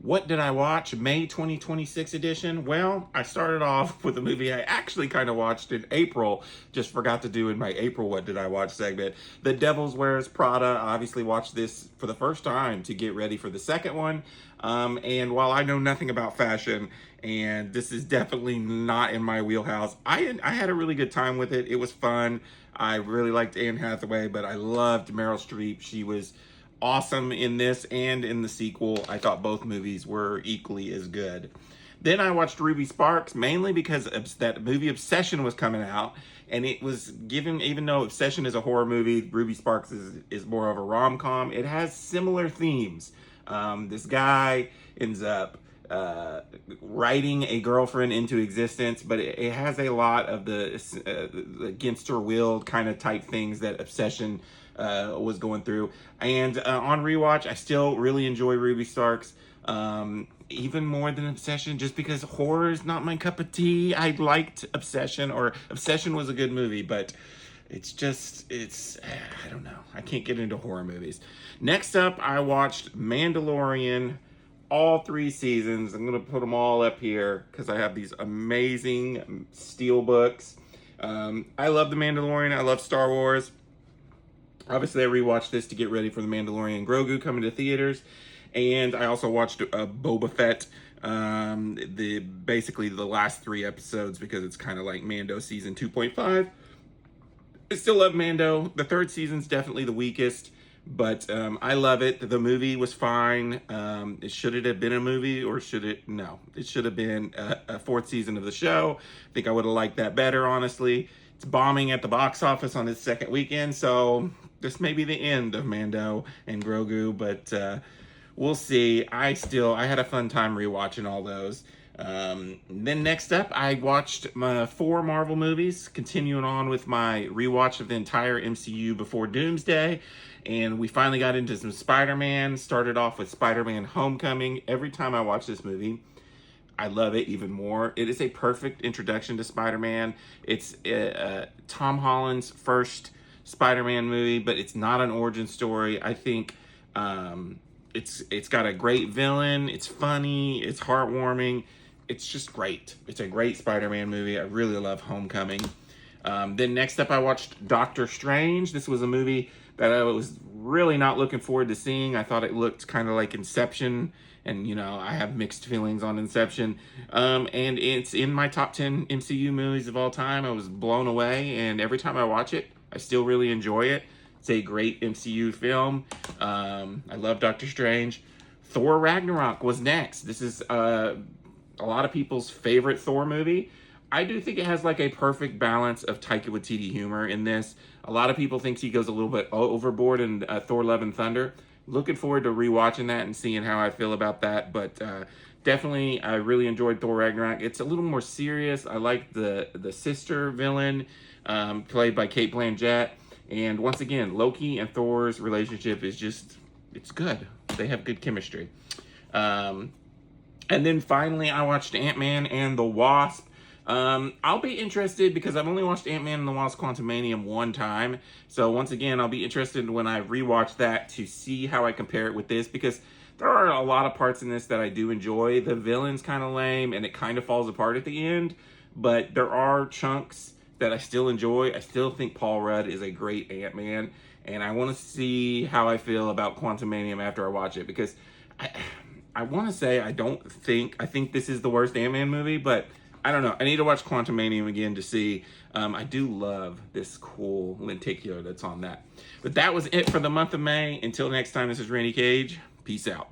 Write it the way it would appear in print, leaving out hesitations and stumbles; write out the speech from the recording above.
What did I watch? May 2026 edition? Well, I started off with a movie I actually kind of watched in April. Just forgot to do in my April What Did I Watch segment. The Devil Wears Prada. I obviously watched this for the first time to get ready for the second one. And while I know nothing about fashion, and this is definitely not in my wheelhouse, I had a really good time with it. It was fun. I really liked Anne Hathaway, but I loved Meryl Streep. She was awesome in this and in the sequel. I thought both movies were equally as good. Then I watched Ruby Sparks, mainly because that movie Obsession was coming out, and it was given, even though Obsession is a horror movie, Ruby Sparks is more of a rom-com. It has similar themes. This guy ends up writing a girlfriend into existence, but it has a lot of the against her will kind of type things that Obsession was going through. And on rewatch, I still really enjoy Ruby Sparks, even more than Obsession, just because horror is not my cup of tea. I liked Obsession, or Obsession was a good movie, but it's I don't know. I can't get into horror movies. Next up, I watched Mandalorian, all 3 seasons. I'm going to put them all up here because I have these amazing steel books. I love The Mandalorian. I love Star Wars. Obviously, I rewatched this to get ready for The Mandalorian Grogu coming to theaters. And I also watched Boba Fett, basically the last 3 episodes, because it's kind of like Mando season 2.5. I still love Mando. The 3rd season's definitely the weakest, but I love it. The movie was fine. Should it have been a movie, or should it? No, it should have been a 4th season of the show. I think I would have liked that better, honestly. It's bombing at the box office on its 2nd weekend, so this may be the end of Mando and Grogu, but we'll see. I had a fun time rewatching all those. Then next up, I watched my 4 Marvel movies, continuing on with my rewatch of the entire MCU before Doomsday. And we finally got into some Spider-Man. Started off with Spider-Man Homecoming. Every time I watch this movie, I love it even more. It is a perfect introduction to Spider-Man. It's Tom Holland's first Spider-Man movie, but it's not an origin story. I think it's got a great villain. It's funny. It's heartwarming. It's just great. It's a great Spider-Man movie. I really love Homecoming. Then next up, I watched Doctor Strange. This was a movie that I was really not looking forward to seeing. I thought it looked kind of like Inception, and I have mixed feelings on Inception. And it's in my top 10 MCU movies of all time. I was blown away, and every time I watch it, I still really enjoy it. It's a great MCU film. I love Doctor Strange. Thor Ragnarok was next. This is a lot of people's favorite Thor movie. I do think it has like a perfect balance of Taika Waititi humor in this. A lot of people think he goes a little bit overboard in Thor Love and Thunder. Looking forward to rewatching that and seeing how I feel about that. But definitely, I really enjoyed Thor Ragnarok. It's a little more serious. I like the sister villain, played by Cate Blanchett. And once again, Loki and Thor's relationship is it's good. They have good chemistry. And then finally, I watched Ant-Man and the Wasp. I'll be interested because I've only watched Ant-Man and the Wasp: Quantumanium 1 time. So once again, I'll be interested when I rewatch that to see how I compare it with this, because there are a lot of parts in this that I do enjoy. The villain's kind of lame and it kind of falls apart at the end, but there are chunks that I still enjoy. I still think Paul Rudd is a great Ant-Man, and I want to see how I feel about Quantumanium after I watch it, because I want to say I think this is the worst Ant-Man movie, but I don't know. I need to watch Quantumanium again to see. I do love this cool lenticular that's on that. But that was it for the month of May. Until next time, this is Randy Cage. Peace out.